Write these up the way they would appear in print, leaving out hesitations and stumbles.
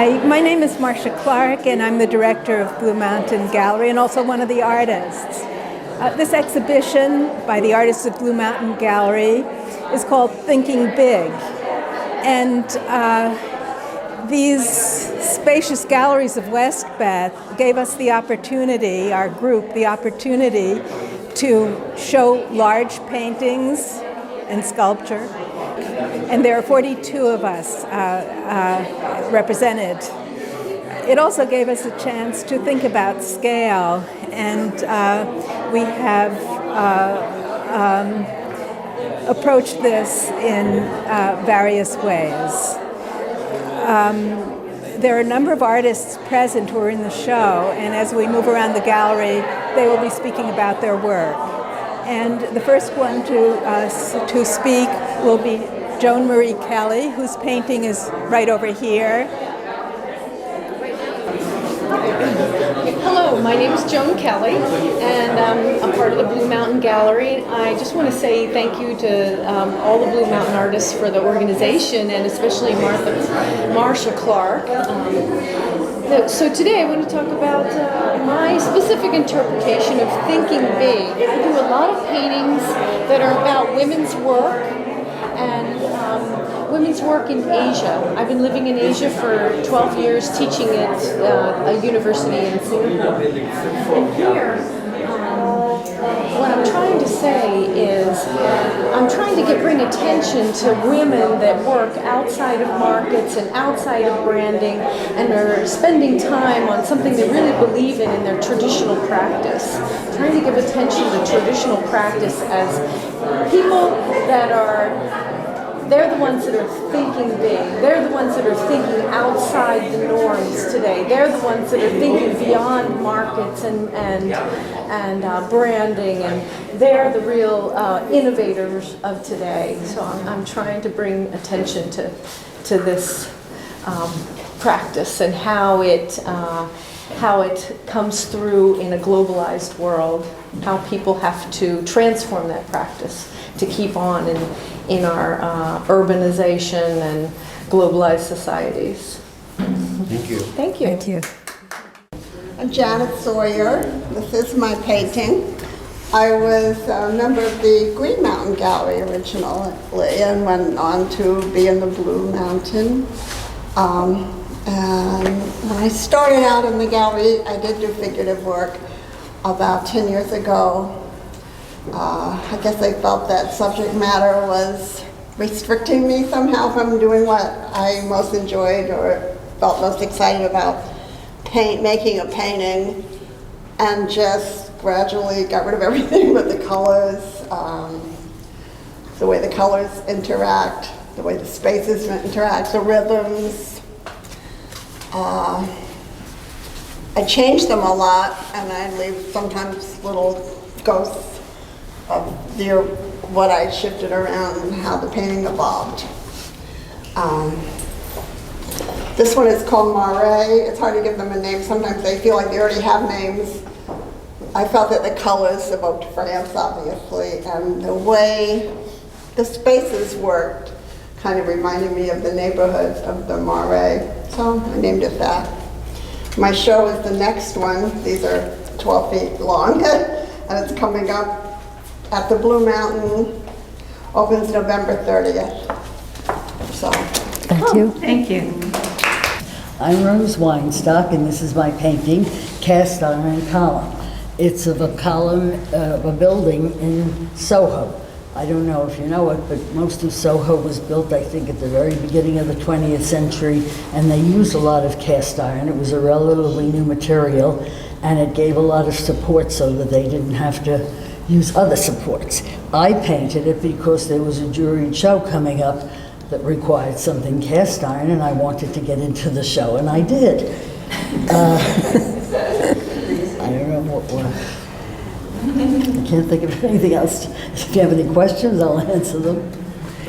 Hi, my name is Marcia Clark, and I'm the director of Blue Mountain Gallery and also one of the artists. This exhibition by the artists of Blue Mountain Gallery is called Thinking Big. And these spacious galleries of Westbeth gave us the opportunity, our group, the opportunity to show large paintings and sculpture. And there are 42 of us represented. It also gave us a chance to think about scale, and we have approached this in various ways. There are a number of artists present who are in the show, and as we move around the gallery, they will be speaking about their work. And the first one to speak will be Joan Marie Kelly, whose painting is right over here. Hello, my name is Joan Kelly, and I'm part of the Blue Mountain Gallery. I just want to say thank you to all the Blue Mountain artists for the organization, and especially Marcia Clark. So today I want to talk about my specific interpretation of thinking big. I do a lot of paintings that are about women's work and women's work in Asia. I've been living in Asia for 12 years, teaching at a university in Singapore. And here, what I'm trying to say is I'm trying to bring attention to women that work outside of markets and outside of branding and are spending time on something they really believe in their traditional practice. Trying to give attention to traditional practice as people that they're the ones that are thinking big. They're the ones that are thinking outside the norms today. They're the ones that are thinking beyond markets and branding, and they're the real innovators of today. So I'm trying to bring attention to this practice and how it comes through in a globalized world, how people have to transform that practice to keep on in our urbanization and globalized societies. Thank you. Thank you. Thank you. I'm Janet Sawyer. This is my painting. I was a member of the Green Mountain Gallery originally and went on to be in the Blue Mountain. And when I started out in the gallery, I did do figurative work about 10 years ago. I guess I felt that subject matter was restricting me somehow from doing what I most enjoyed or felt most excited about, making a painting, and just gradually got rid of everything but the colors, the way the colors interact, the way the spaces interact, the rhythms. I changed them a lot, and I leave sometimes little ghosts of what I shifted around and how the painting evolved. This one is called Mare. It's hard to give them a name. Sometimes they feel like they already have names. I felt that the colors evoked France, obviously, and the way the spaces worked kind of reminded me of the neighborhood of the Mare. So I named it that. My show is the next one. These are 12 feet long, and it's coming up at the Blue Mountain. Opens November 30th. So. Thank you. Thank you. I'm Rose Weinstock, and this is my painting, Cast Iron Column. It's of a column of a building in Soho. I don't know if you know it, but most of Soho was built, I think, at the very beginning of the 20th century, and they used a lot of cast iron. It was a relatively new material, and it gave a lot of support so that they didn't have to use other supports. I painted it because there was a juried show coming up that required something cast iron, and I wanted to get into the show, and I did. I don't know what I can't think of anything else. If you have any questions, I'll answer them.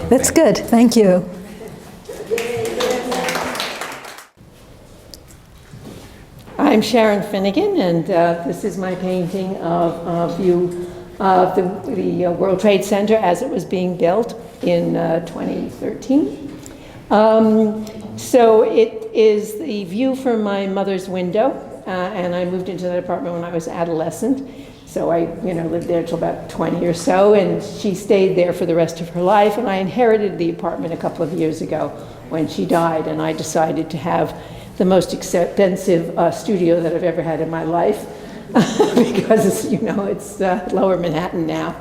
That's good. Thank you. I'm Sharon Finnegan, and this is my painting of a view of the World Trade Center as it was being built in 2013. So it is the view from my mother's window, and I moved into that apartment when I was adolescent. So I, lived there till about 20 or so, and she stayed there for the rest of her life, and I inherited the apartment a couple of years ago when she died, and I decided to have the most expensive studio that I've ever had in my life, because, it's lower Manhattan now.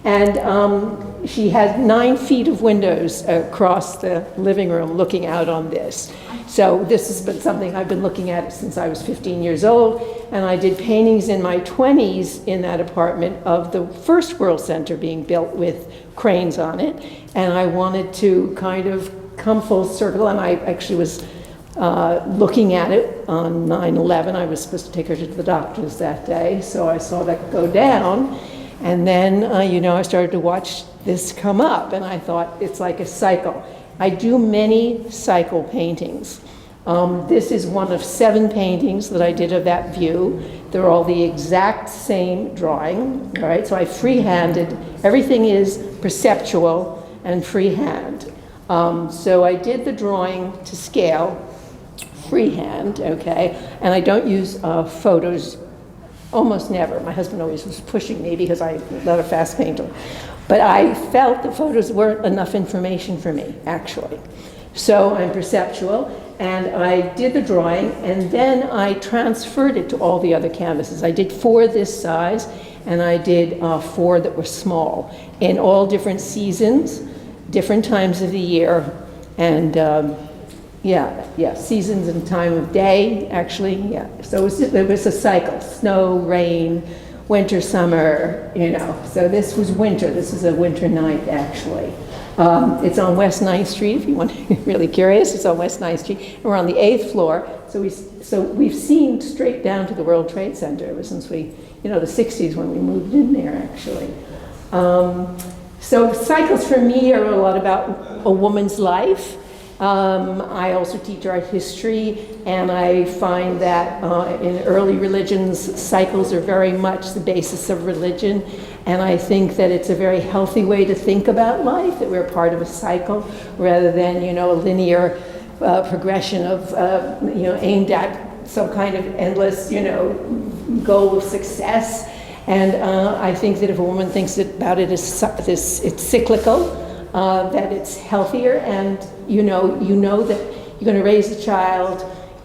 And she had 9 feet of windows across the living room looking out on this. So this has been something I've been looking at since I was 15 years old, and I did paintings in my 20s in that apartment of the first World Center being built with cranes on it, and I wanted to kind of come full circle, and I actually was looking at it on 9/11. I was supposed to take her to the doctors that day, so I saw that go down, and then, I started to watch this come up, and I thought, it's like a cycle. I do many cycle paintings. This is one of 7 paintings that I did of that view. They're all the exact same drawing, all right? So I freehanded. Everything is perceptual and freehand. So I did the drawing to scale, freehand, okay? And I don't use photos, almost never. My husband always was pushing me because I'm not a fast painter. But I felt the photos weren't enough information for me, actually. So I'm perceptual, and I did the drawing, and then I transferred it to all the other canvases. I did 4 this size, and I did 4 that were small, in all different seasons, different times of the year, and seasons and time of day, actually, yeah. So it was a cycle, snow, rain, winter, summer, So this was winter. This is a winter night, actually. It's on West 9th Street, if you want to be really curious. It's on West 9th Street. And we're on the 8th floor. So we've seen straight down to the World Trade Center ever since the 60s when we moved in there, actually. So cycles for me are a lot about a woman's life. I also teach art history, and I find that in early religions, cycles are very much the basis of religion, and I think that it's a very healthy way to think about life, that we're part of a cycle, rather than, a linear progression of, aimed at some kind of endless, goal of success. And I think that if a woman thinks about it as it's cyclical, that it's healthier, and you know that you're going to raise a child,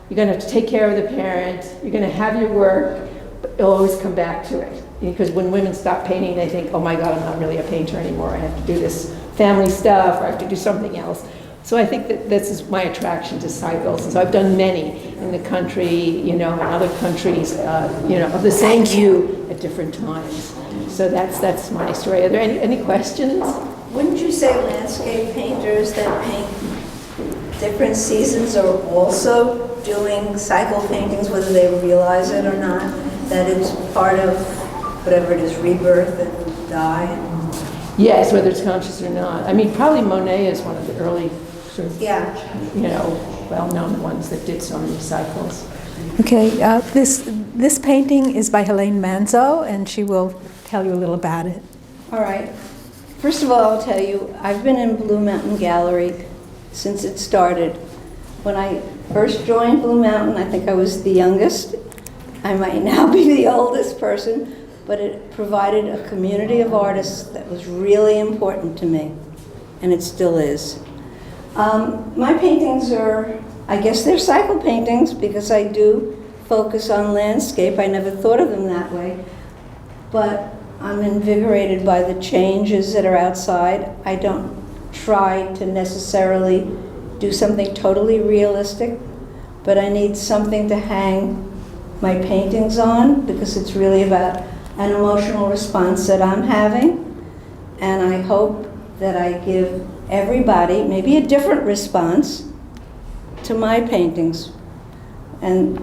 you're going to have to take care of the parent, you're going to have your work, but you'll always come back to it. Because when women stop painting, they think, oh my God, I'm not really a painter anymore. I have to do this family stuff, or I have to do something else. So I think that this is my attraction to cycles. And so I've done many in the country, in other countries, of the same view at different times. So that's my story. Are there any questions? Wouldn't you say landscape painters that paint different seasons are also doing cycle paintings, whether they realize it or not, that it's part of whatever it is, rebirth and die? Yes, whether it's conscious or not. I mean, probably Monet is one of the early sort of, well-known ones that did so many cycles. Okay, this painting is by Helene Manzo, and she will tell you a little about it. All right. First of all, I'll tell you, I've been in Blue Mountain Gallery since it started. When I first joined Blue Mountain, I think I was the youngest. I might now be the oldest person, but it provided a community of artists that was really important to me, and it still is. My paintings are, I guess they're cycle paintings because I do focus on landscape. I never thought of them that way, but I'm invigorated by the changes that are outside. I don't try to necessarily do something totally realistic, but I need something to hang my paintings on because it's really about an emotional response that I'm having. And I hope that I give everybody maybe a different response to my paintings. And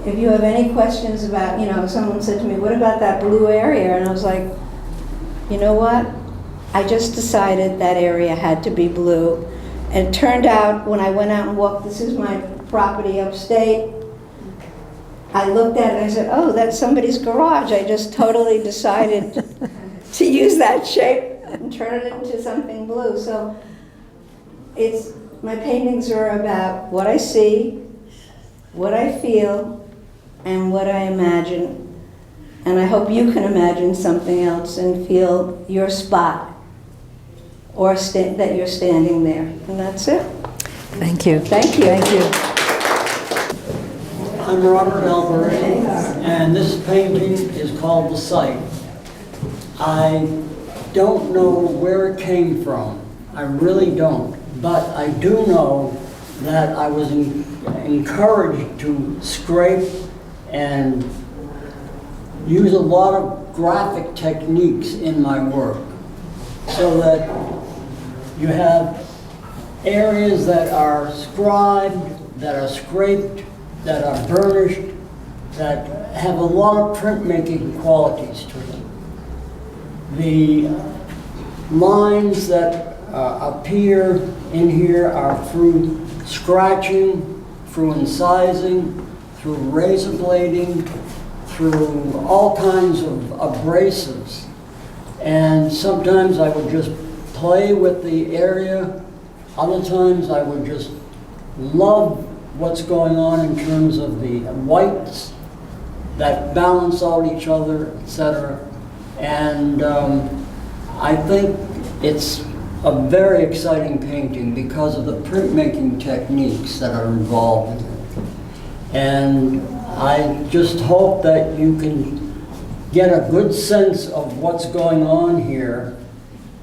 if you have any questions about, someone said to me, what about that blue area? And I was like, you know what? I just decided that area had to be blue. And it turned out when I went out and walked, this is my property upstate, I looked at it and I said, oh, that's somebody's garage. I just totally decided to use that shape and turn it into something blue. So it's My paintings are about what I see, what I feel, and what I imagine. And I hope you can imagine something else and feel your spot, or that you're standing there. And that's it. Thank you. Thank you. Thank you. I'm Robert Alberetti, and this painting is called The Sight. I don't know where it came from. I really don't. But I do know that I was encouraged to scrape and use a lot of graphic techniques in my work, so that you have areas that are scribed, that are scraped, that are burnished, that have a lot of printmaking qualities to them. The lines that appear in here are through scratching, through incising, through razor blading, through all kinds of abrasives. And sometimes I would just play with the area. Other times I would just love what's going on in terms of the whites that balance out each other, etc. And I think it's a very exciting painting because of the printmaking techniques that are involved in it. And I just hope that you can get a good sense of what's going on here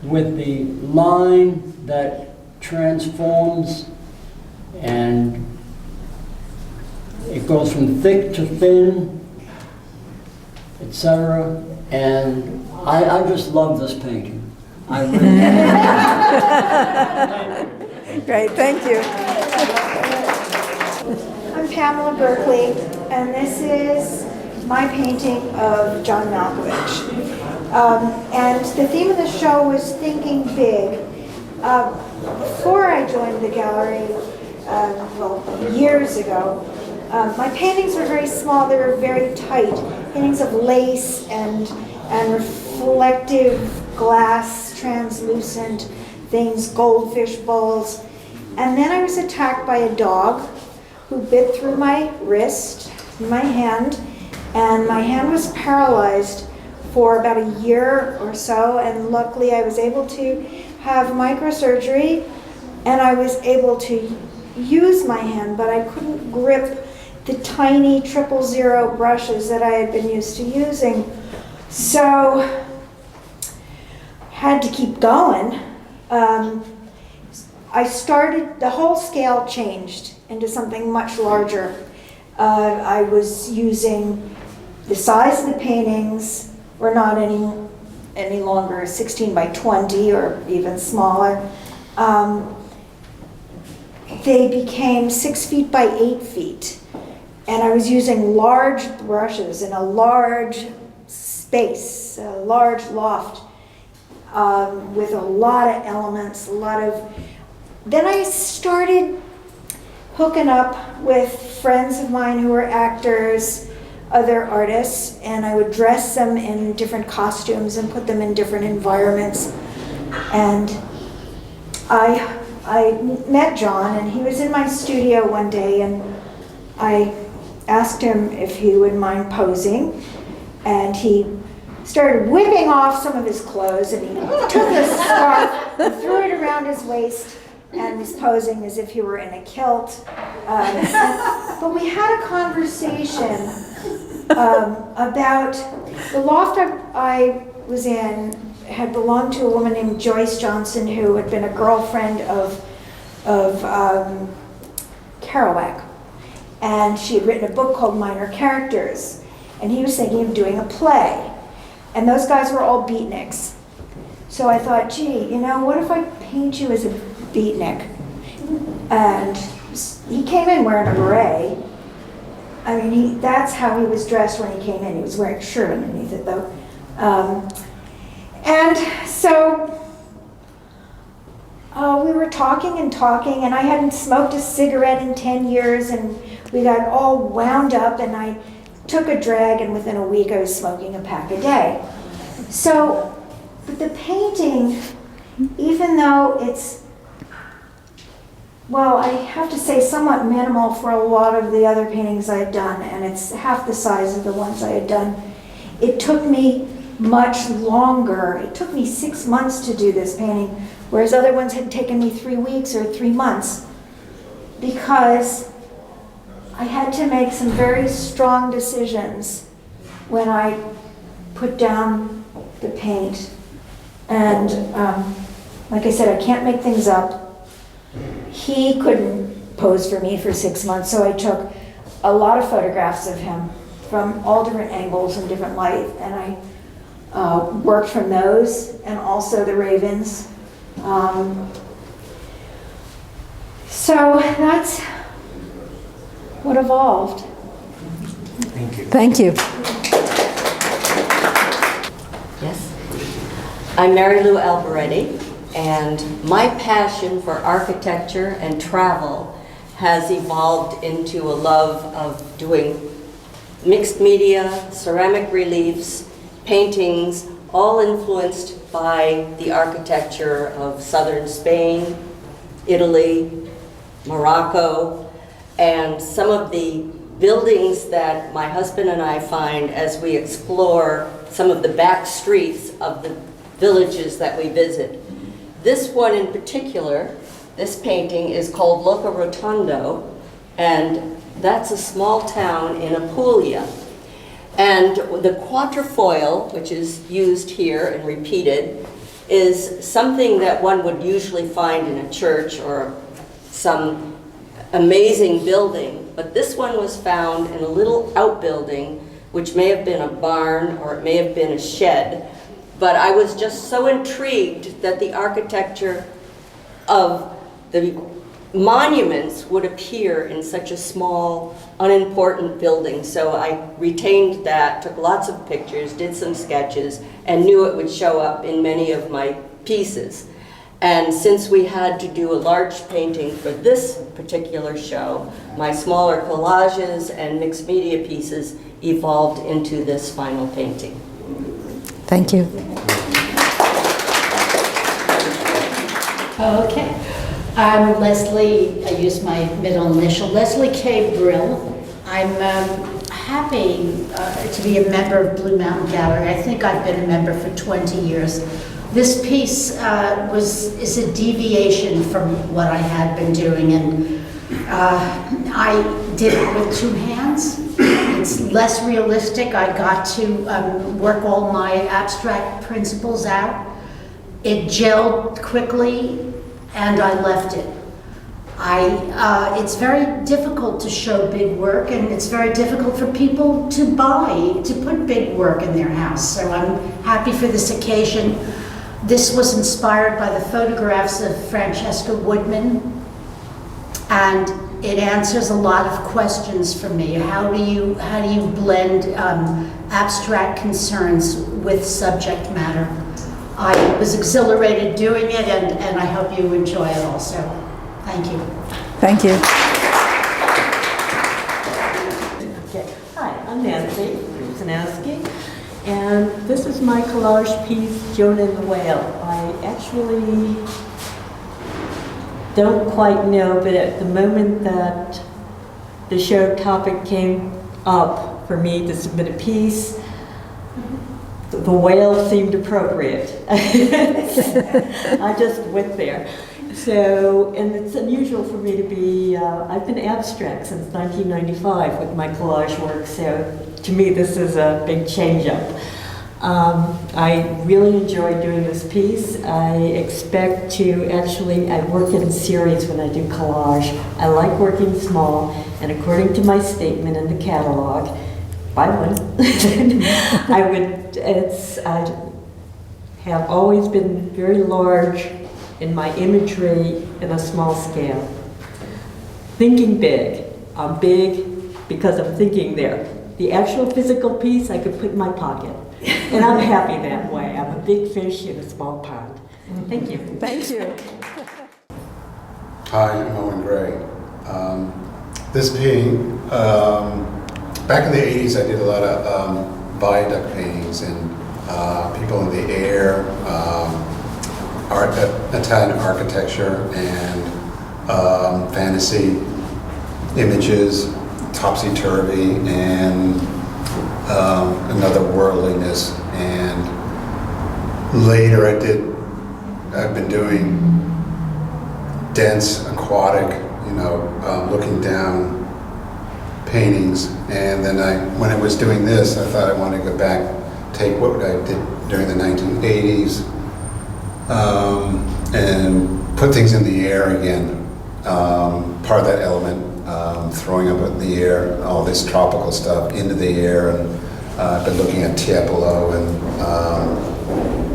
with the line that transforms, and it goes from thick to thin, etc. And I just love this painting. I really Great, thank you. I'm Pamela Berkeley, and this is my painting of John Malkovich. And the theme of the show was Thinking Big. Before I joined the gallery, years ago, my paintings were very small. They were very tight. Paintings of lace and reflective glass, translucent things, goldfish bowls. And then I was attacked by a dog who bit through my wrist, my hand, and my hand was paralyzed for about a year or so, and luckily I was able to have microsurgery, and I was able to use my hand, but I couldn't grip the tiny 000 brushes that I had been used to using. So, had to keep going. The whole scale changed into something much larger. I was using the size of the paintings were not any longer 16 by 20 or even smaller. They became 6 feet by 8 feet. And I was using large brushes in a large space, a large loft, with a lot of elements, Then I started hooking up with friends of mine who were actors, other artists, and I would dress them in different costumes and put them in different environments. And I met John, and he was in my studio one day, and I asked him if he would mind posing, and he started whipping off some of his clothes, and he took a scarf and threw it around his waist and was posing as if he were in a kilt. But we had a conversation about the loft I was in had belonged to a woman named Joyce Johnson, who had been a girlfriend of Kerouac. And she had written a book called Minor Characters. And he was thinking of doing a play. And those guys were all beatniks. So I thought, gee, what if I paint you as a beatnik? And he came in wearing a beret. I mean, that's how he was dressed when he came in. He was wearing a shirt underneath it, though. And so we were talking, and I hadn't smoked a cigarette in 10 years, and we got all wound up, and I took a drag, and within a week I was smoking a pack a day. So, but the painting, even though well, I have to say somewhat minimal for a lot of the other paintings I had done, and it's half the size of the ones I had done. It took me much longer. It took me 6 months to do this painting, whereas other ones had taken me 3 weeks or 3 months, because I had to make some very strong decisions when I put down the paint. And like I said, I can't make things up. He couldn't pose for me for 6 months, so I took a lot of photographs of him from all different angles and different light, and I worked from those and also the ravens. So that's what evolved. Thank you. Thank you. Yes. I'm Mary Lou Alberetti, and my passion for architecture and travel has evolved into a love of doing mixed media, ceramic reliefs, paintings, all influenced by the architecture of southern Spain, Italy, Morocco, and some of the buildings that my husband and I find as we explore some of the back streets of the villages that we visit. This one in particular, this painting is called Locorotondo, and that's a small town in Apulia. And the quatrefoil, which is used here and repeated, is something that one would usually find in a church or some amazing building. But this one was found in a little outbuilding, which may have been a barn or it may have been a shed. But I was just so intrigued that the architecture of the monuments would appear in such a small, unimportant building. So I retained that, took lots of pictures, did some sketches, and knew it would show up in many of my pieces. And since we had to do a large painting for this particular show, my smaller collages and mixed media pieces evolved into this final painting. Thank you. Okay. I'm Leslie, I use my middle initial, Leslie K. Brill. I'm happy to be a member of Blue Mountain Gallery. I think I've been a member for 20 years. This piece is a deviation from what I had been doing, and I did it with 2 hands. It's less realistic. I got to work all my abstract principles out. It gelled quickly, and I left it. It's very difficult to show big work, and it's very difficult for people to buy, to put big work in their house. So I'm happy for this occasion. This was inspired by the photographs of Francesca Woodman, and it answers a lot of questions for me. How do you blend abstract concerns with subject matter? I was exhilarated doing it, and I hope you enjoy it also. Thank you. Thank you. Okay. Hi, I'm Nancy Zanowski, and this is my collage piece, Jonah and the Whale. I actually don't quite know, but at the moment that the show topic came up for me to submit a piece, the whale seemed appropriate. I just went there. So, and it's unusual for me to be, I've been abstract since 1995 with my collage work, so to me this is a big change-up. I really enjoy doing this piece. I expect to actually, I work in series when I do collage. I like working small, and according to my statement in the catalog, buy one. I have always been very large in my imagery in a small scale. Thinking big. I'm big because I'm thinking there. The actual physical piece I could put in my pocket. And I'm happy that way. I'm a big fish in a small pond. Thank you. Thank you. Hi, I'm Owen Gray. This painting, back in the 80s I did a lot of viaduct paintings and people in the air, Italian architecture, and fantasy images, topsy-turvy, and another worldliness. And later I've been doing dense, aquatic, looking down paintings. And then when I was doing this, I thought I wanted to go back, take what I did during the 1980s, and put things in the air again. Part of that element, throwing up in the air, all this tropical stuff into the air. And I've been looking at Tiepolo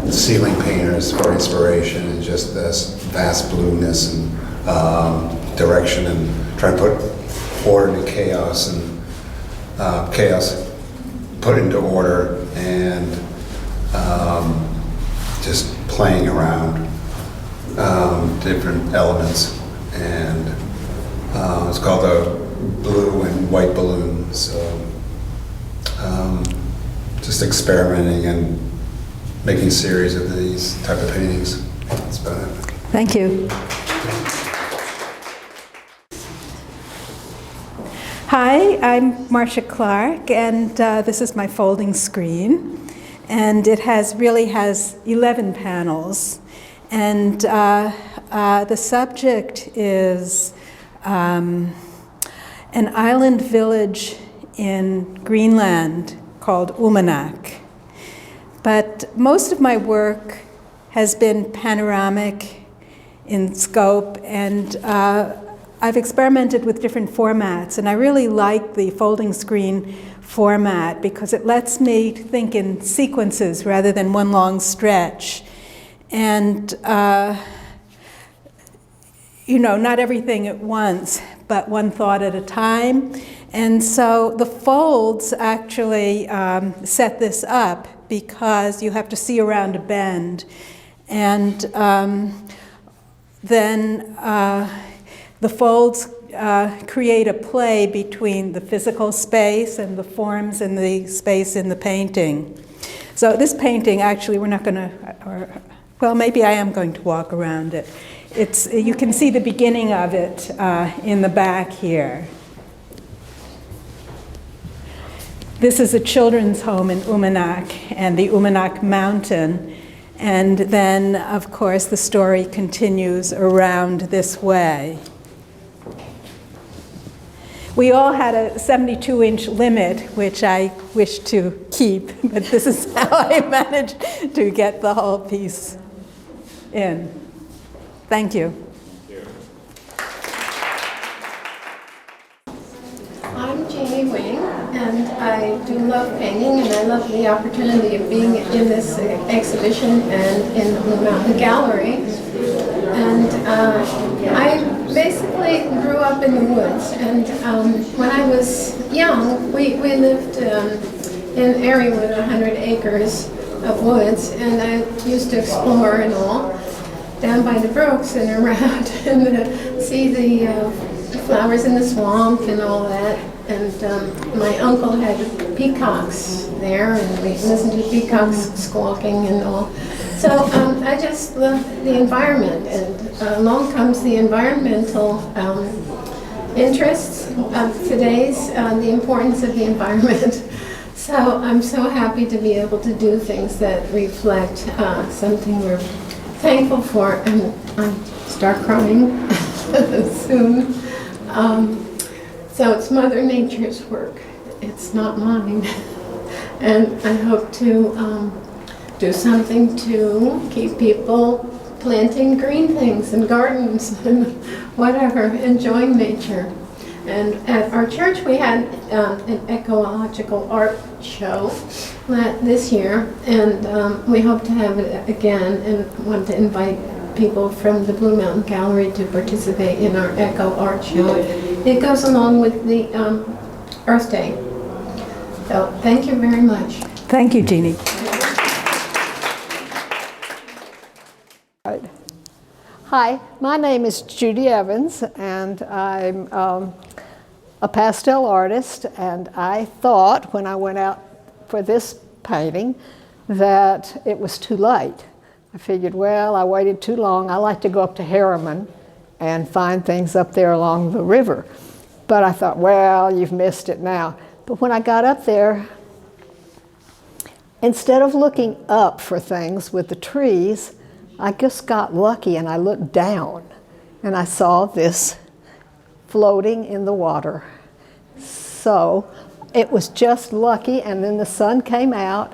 and ceiling painters for inspiration, and just this vast blueness and direction, and trying to put order into chaos, and chaos put into order, and just playing around different elements. And it's called a blue and white balloon. So just experimenting and making a series of these type of paintings. That's about it. Thank you. Hi, I'm Marcia Clark, and this is my folding screen. And it really has 11 panels. And the subject is an island village in Greenland called Uummannaq. But most of my work has been panoramic in scope, and I've experimented with different formats, and I really like the folding screen format because it lets me think in sequences rather than one long stretch. And, not everything at once, but one thought at a time. And so the folds actually set this up because you have to see around a bend. And then the folds create a play between the physical space and the forms and the space in the painting. So this painting, actually, we're not going to, well, maybe I am going to walk around it. You can see the beginning of it in the back here. This is a children's home in Uummannaq and the Uummannaq Mountain. And then, of course, the story continues around this way. We all had a 72-inch limit, which I wish to keep, but this is how I managed to get the whole piece in. Thank you. I'm Jamie Wing, and I do love painting, and I love the opportunity of being in this exhibition and in the Blue Mountain Gallery. And I basically grew up in the woods, and when I was young, we lived in an area with 100 acres of woods, and I used to explore and all down by the brooks and around and see the flowers in the swamp and all that. And my uncle had peacocks there, and we listened to peacocks squawking and all. So I just love the environment, and along comes the environmental interests of today's, the importance of the environment. So I'm so happy to be able to do things that reflect something we're thankful for, and I start crying soon. So it's Mother Nature's work. It's not mine. And I hope to do something to keep people planting green things and gardens and whatever, enjoying nature. And at our church we had an ecological art show this year, and we hope to have it again, and want to invite people from the Blue Mountain Gallery to participate in our Eco Art Show. It goes along with the Earth Day. So thank you very much. Thank you, Jeannie. Hi, my name is Judith Evans, and I'm a pastel artist, and I thought when I went out for this painting that it was too late. I figured, well, I waited too long. I like to go up to Harriman and find things up there along the river. But I thought, well, you've missed it now. But when I got up there, instead of looking up for things with the trees, I just got lucky and I looked down and I saw this floating in the water. So it was just lucky, and then the sun came out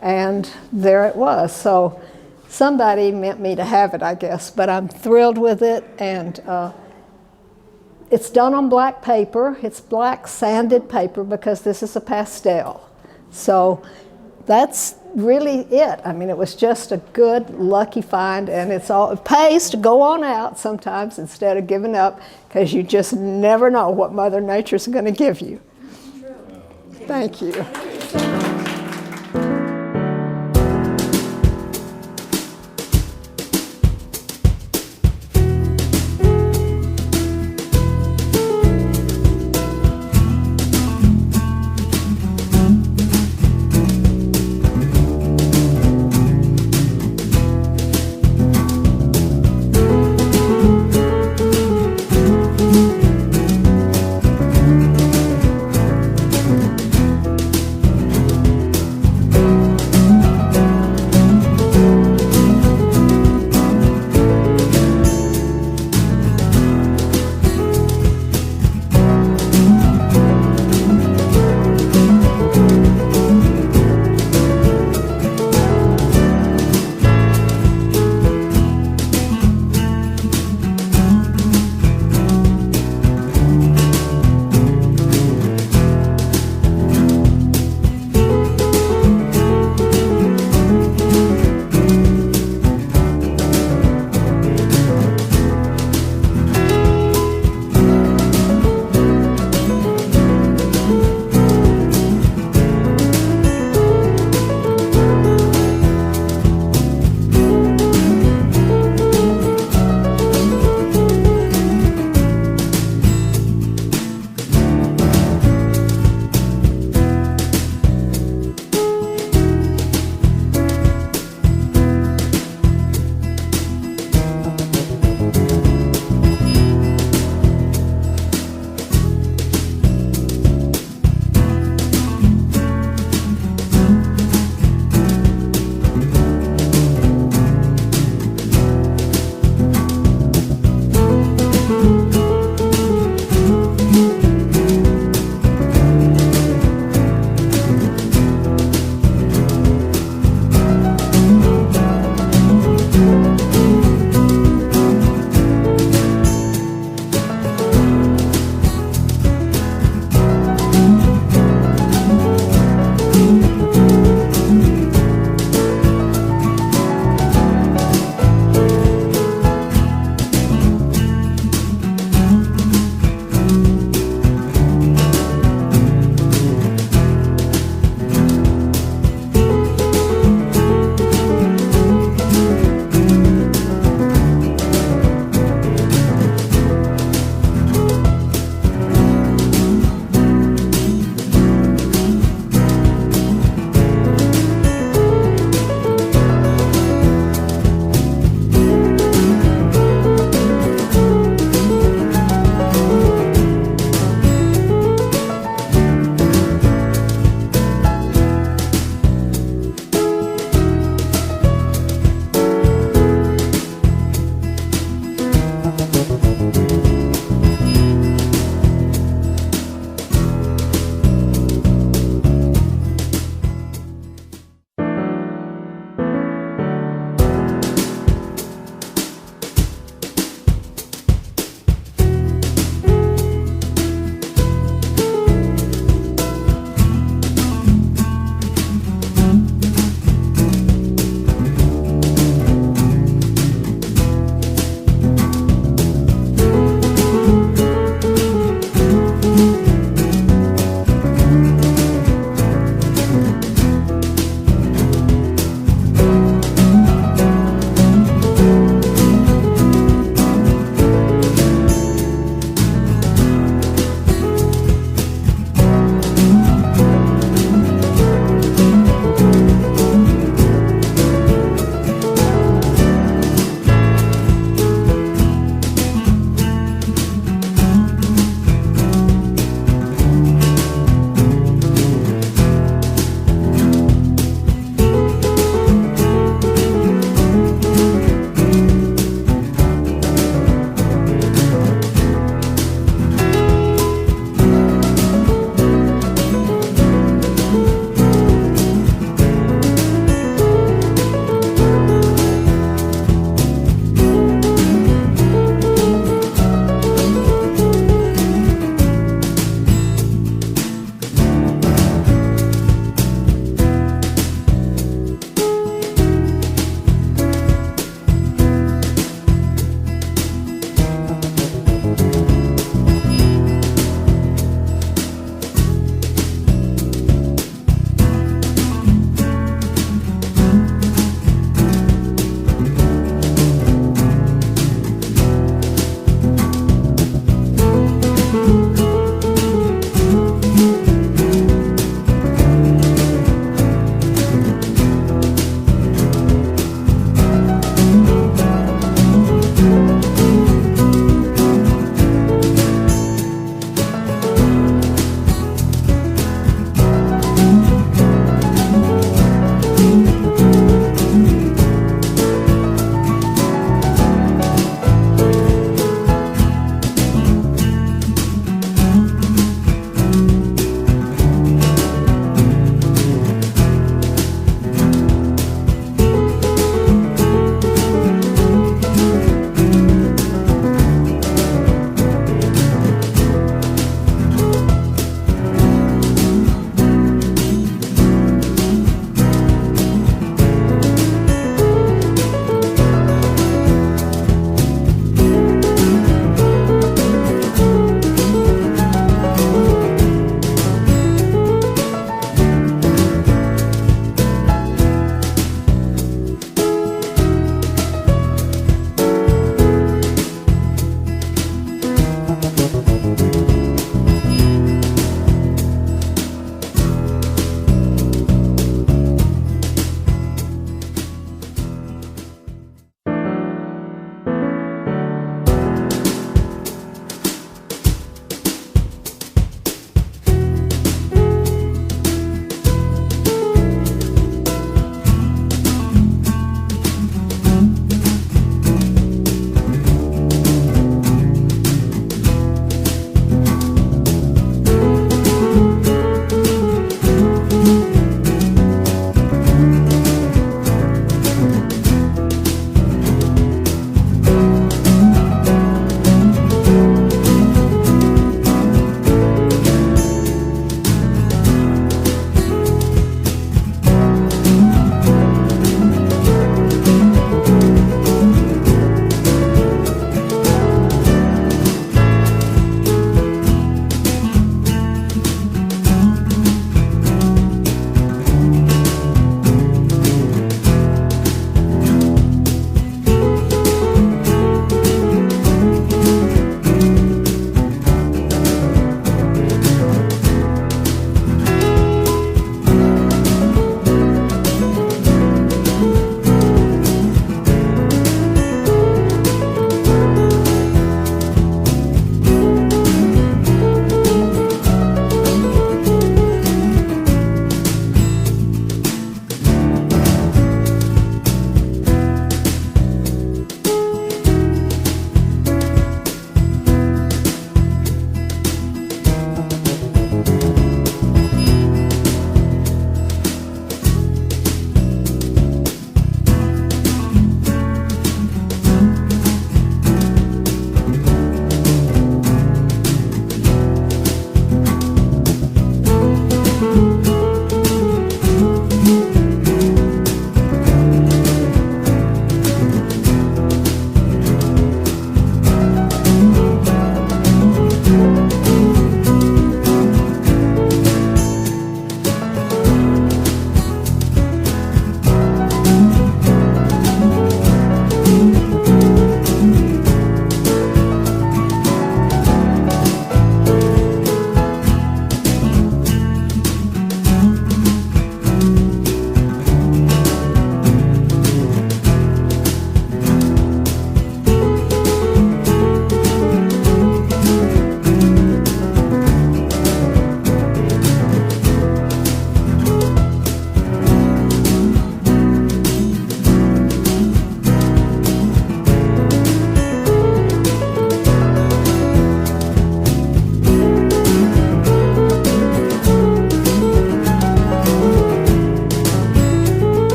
and there it was. So somebody meant me to have it, I guess, but I'm thrilled with it. And it's done on black paper. It's black sanded paper because this is a pastel. So that's really it. I mean, it was just a good, lucky find, and it pays to go on out sometimes instead of giving up, because you just never know what Mother Nature's going to give you. Thank you.